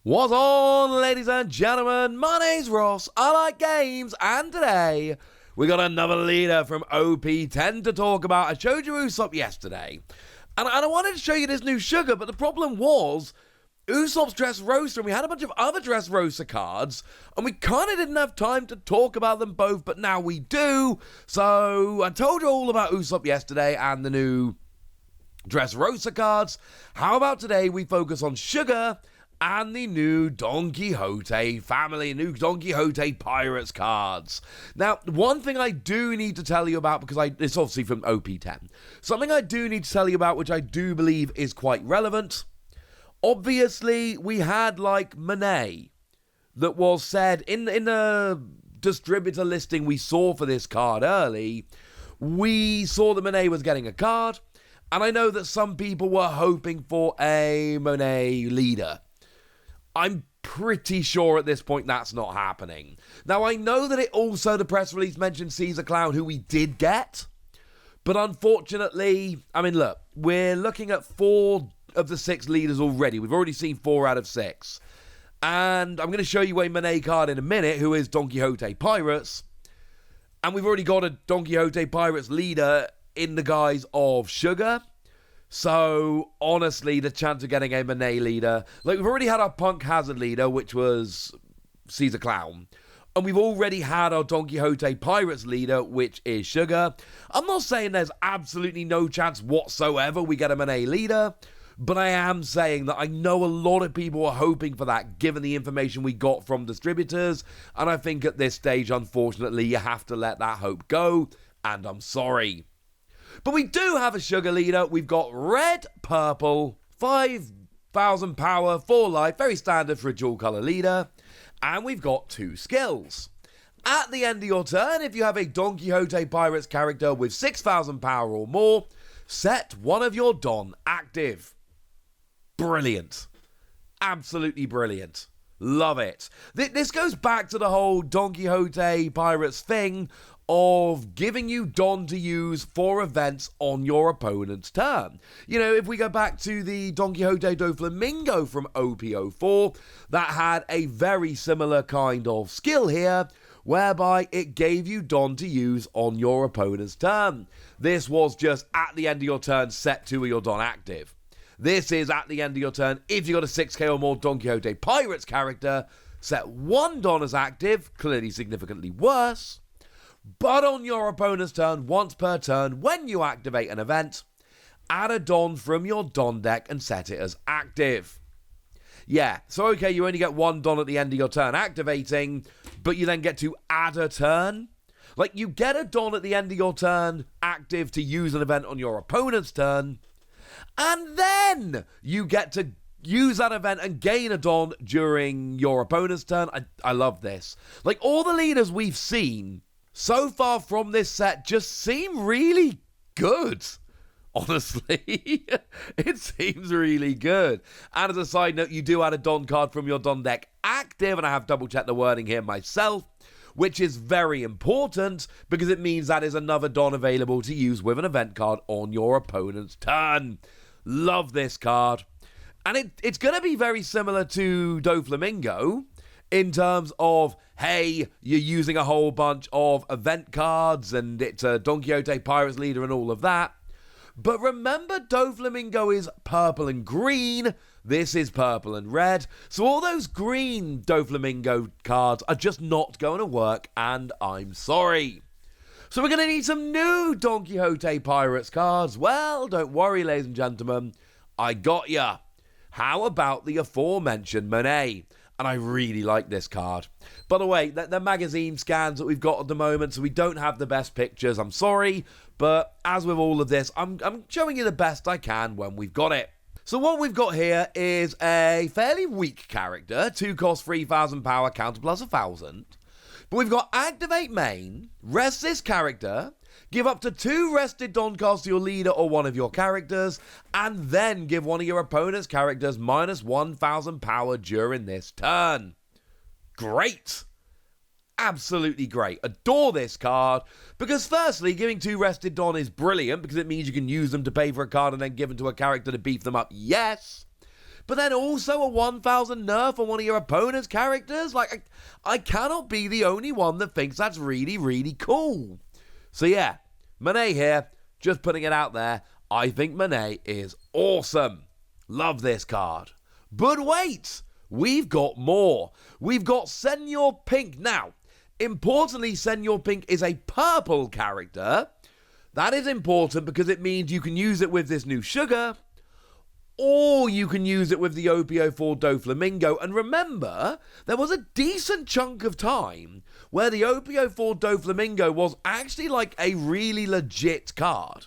What's on, ladies and gentlemen? My name's Ross, I like games, and today we got another leader from OP-10 to talk about. I showed you Usopp yesterday, and I wanted to show you this new sugar, but the problem was Usopp's Dressrosa, and we had a bunch of other Dressrosa cards, and we kind of didn't have time to talk about them both, but now we do. So I told you all about Usopp yesterday and the new Dressrosa cards. How about today we focus on sugar and the new Donquizote family, new Donquizote Pirates cards. Now, one thing I do need to tell you about, because it's obviously from OP-10, something I do need to tell you about, which I do believe is quite relevant. Obviously, we had, like, Monet, that was said in the distributor listing we saw for this card early. We saw that Monet was getting a card, and I know that some people were hoping for a Monet leader. I'm pretty sure at this point that's not happening. Now, I know that the press release mentioned Caesar Clown, who we did get, but unfortunately, I mean, look, we're looking at 4 of the 6 leaders already. We've already seen 4 out of 6. And I'm going to show you a Monet card in a minute, who is Donquizote Pirates. And we've already got a Donquizote Pirates leader in the guise of Sugar. So, honestly, the chance of getting a Monet leader, like, we've already had our Punk Hazard leader, which was Caesar Clown, and we've already had our Donquizote Pirates leader, which is Sugar. I'm not saying there's absolutely no chance whatsoever we get a Monet leader, but I am saying that I know a lot of people are hoping for that, given the information we got from distributors, and I think at this stage, unfortunately, you have to let that hope go, and I'm sorry. But we do have a sugar leader. We've got red, purple, 5,000 power, 4 life, very standard for a dual color leader. And we've got 2 skills. At the end of your turn, if you have a Donquizote Pirates character with 6,000 power or more, set one of your Don active. Brilliant. Absolutely brilliant. Love it. This goes back to the whole Donquizote Pirates thing of giving you Don to use for events on your opponent's turn. You know, if we go back to the Donquijote Doflamingo from OP-04, that had a very similar kind of skill here, whereby it gave you Don to use on your opponent's turn. This was just at the end of your turn, set 2 of your Don active. This is at the end of your turn, if you got a 6k or more Donquizote Pirates character, set 1 Don as active, clearly significantly worse. But on your opponent's turn, once per turn, when you activate an event, add a Don from your Don deck and set it as active. Yeah, so okay, you only get 1 Don at the end of your turn activating, but you then get to add a turn. Like, you get a Don at the end of your turn active to use an event on your opponent's turn, and then you get to use that event and gain a Don during your opponent's turn. I love this. Like, all the leaders we've seen so far from this set just seem really good. Honestly, it seems really good. And as a side note, you do add a Don card from your Don deck active, and I have double checked the wording here myself, which is very important because it means that is another Don available to use with an event card on your opponent's turn. Love this card. And it's going to be very similar to Doflamingo in terms of, hey, you're using a whole bunch of event cards and it's a Donquizote Pirates leader and all of that. But remember, Doflamingo is purple and green. This is purple and red. So all those green Doflamingo cards are just not going to work, and I'm sorry. So we're going to need some new Donquizote Pirates cards. Well, don't worry, ladies and gentlemen. I got ya. How about the aforementioned Monet? And I really like this card. By the way, the magazine scans that we've got at the moment, so we don't have the best pictures. I'm sorry, but as with all of this, I'm showing you the best I can when we've got it. So what we've got here is a fairly weak character, 2 cost 3,000 power, counter plus 1,000. But we've got Activate Main, rest this character, give up to 2 rested Don cards to your leader or one of your characters, and then give one of your opponent's characters minus 1,000 power during this turn. Great! Absolutely great. Adore this card, because firstly, giving 2 rested Don is brilliant, because it means you can use them to pay for a card and then give them to a character to beef them up, yes. but then also a 1000 nerf on one of your opponent's characters? Like, I cannot be the only one that thinks that's really, really cool. So yeah, Monet here, just putting it out there. I think Monet is awesome. Love this card. But wait, we've got more. We've got Senor Pink. Now, importantly, Senor Pink is a purple character. That is important because it means you can use it with this new sugar, or you can use it with the OP-04 Doflamingo. And remember, there was a decent chunk of time where the OP-04 Doflamingo was actually like a really legit card.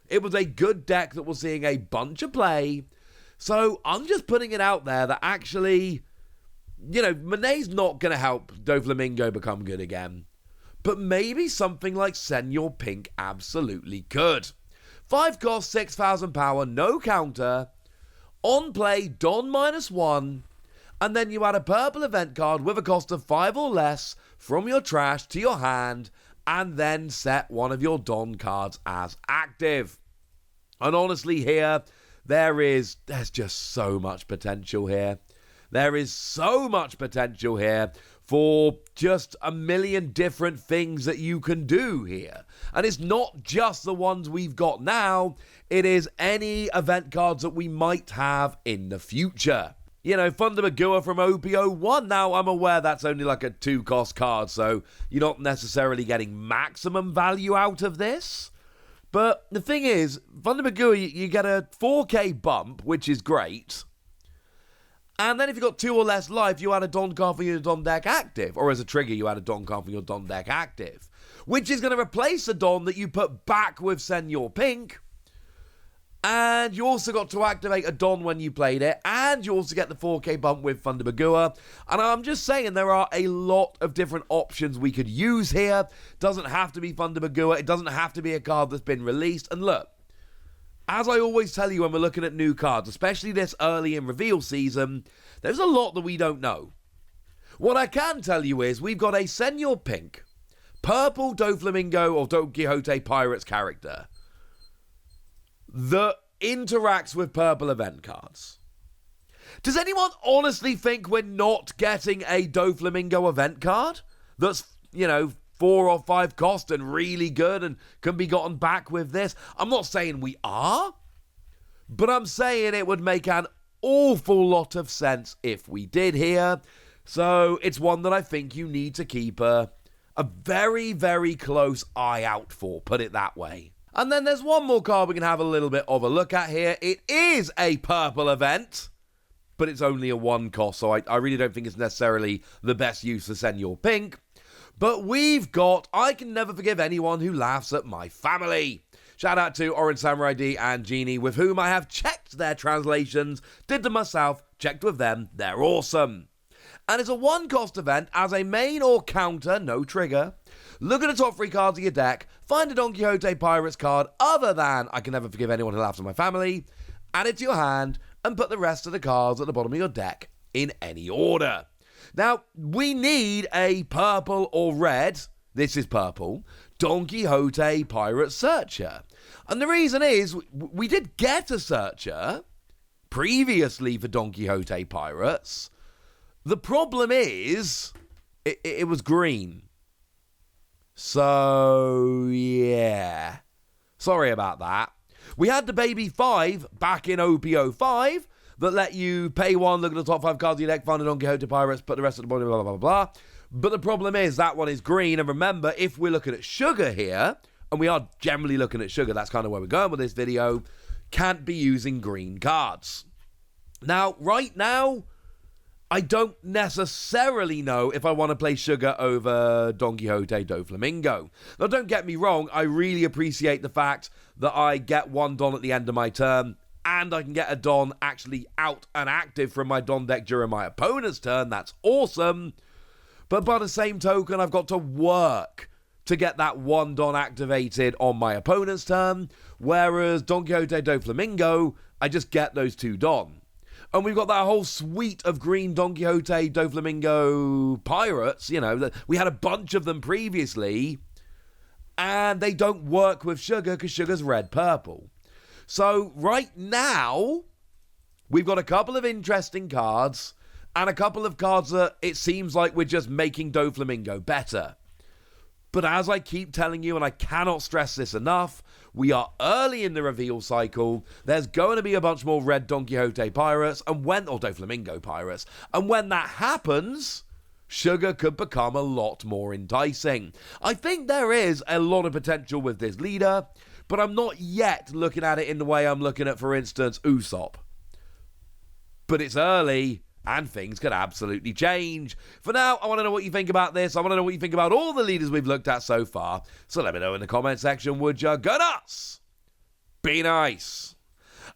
It was a good deck that was seeing a bunch of play. So I'm just putting it out there that actually, you know, Monet's not going to help Doflamingo become good again. But maybe something like Senor Pink absolutely could. 5 cost, 6,000 power, no counter. On play, Don -1. And then you add a purple event card with a cost of 5 or less from your trash to your hand. And then set one of your Don cards as active. And honestly here, there's just so much potential here. There is so much potential here for just a million different things that you can do here. And it's not just the ones we've got now, it is any event cards that we might have in the future. You know, Thunder Magua from OP-01. Now, I'm aware that's only like a 2-cost card, so you're not necessarily getting maximum value out of this. But the thing is, Thunder Magua, you get a 4k bump, which is great. And then if you've got 2 or less life, you add a Don card from your Don deck active. Or as a trigger, you add a Don card from your Don deck active. Which is going to replace the Don that you put back with Senor Pink. And you also got to activate a Don when you played it. And you also get the 4k bump with Thunder Magua. And I'm just saying there are a lot of different options we could use here. Doesn't have to be Thunder Magua. It doesn't have to be a card that's been released. And look, as I always tell you when we're looking at new cards, especially this early in reveal season, there's a lot that we don't know. What I can tell you is we've got a Senor Pink, purple Doflamingo or Donquizote Pirates character that interacts with purple event cards. Does anyone honestly think we're not getting a Doflamingo event card that's, you know, 4 or 5 cost and really good and can be gotten back with this? I'm not saying we are, but I'm saying it would make an awful lot of sense if we did here. So it's one that I think you need to keep a very, very close eye out for, put it that way. And then there's one more card we can have a little bit of a look at here. It is a purple event, but it's only a 1 cost, so I really don't think it's necessarily the best use for Senor Pink. But we've got I Can Never Forgive Anyone Who Laughs at My Family. Shout out to Orange Samurai D and Genie, with whom I have checked their translations, did them myself, checked with them, they're awesome. And it's a 1-cost event as a main or counter, no trigger. Look at the top 3 cards of your deck, find a Donquizote Pirates card other than I Can Never Forgive Anyone Who Laughs at My Family, add it to your hand, and put the rest of the cards at the bottom of your deck in any order. Now, we need a purple or red, this is purple, Donquizote Pirate Searcher. And the reason is, we did get a Searcher previously for Donquizote Pirates. The problem is, it was green. So, yeah. Sorry about that. We had the Baby 5 back in OP-05 that let you pay 1, look at the top 5 cards of your deck, find a Donquizote Pirates, put the rest of the body, blah, blah, blah, blah. But the problem is that one is green. And remember, if we're looking at sugar here, and we are generally looking at sugar, that's kind of where we're going with this video, can't be using green cards. Now, right now, I don't necessarily know if I want to play sugar over Donquizote Doflamingo. Now, don't get me wrong, I really appreciate the fact that I get 1 Don at the end of my turn, and I can get a Don actually out and active from my Don deck during my opponent's turn. That's awesome. But by the same token, I've got to work to get that 1 Don activated on my opponent's turn, whereas Donquizote Doflamingo, I just get those 2 Don. And we've got that whole suite of green Donquizote Doflamingo Pirates, you know, we had a bunch of them previously, and they don't work with sugar because sugar's red-purple. So right now, We've got a couple of interesting cards, and a couple of cards that it seems like we're just making Doflamingo better. But as I keep telling you, and I cannot stress this enough, we are early in the reveal cycle. There's going to be a bunch more red Donquizote Pirates, or Doflamingo Pirates. And when that happens, Sugar could become a lot more enticing. I think there is a lot of potential with this leader, but I'm not yet looking at it in the way I'm looking at, for instance, Usopp. But it's early, and things could absolutely change. For now, I want to know what you think about this. I want to know what you think about all the leaders we've looked at so far. So let me know in the comment section, would you? Go nuts! Be nice!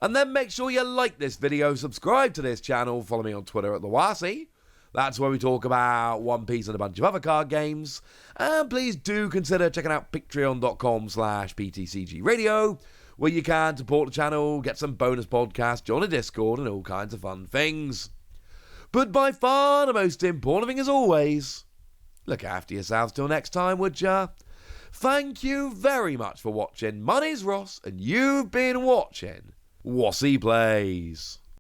And then make sure you like this video, subscribe to this channel, follow me on Twitter at TheWasi. That's where we talk about One Piece and a bunch of other card games. And please do consider checking out patreon.com/PTCG Radio, where you can support the channel, get some bonus podcasts, join a Discord, and all kinds of fun things. But by far the most important thing, as always, look after yourselves till next time, would ya? Thank you very much for watching. My name's Ross, and you've been watching Wasi Plays.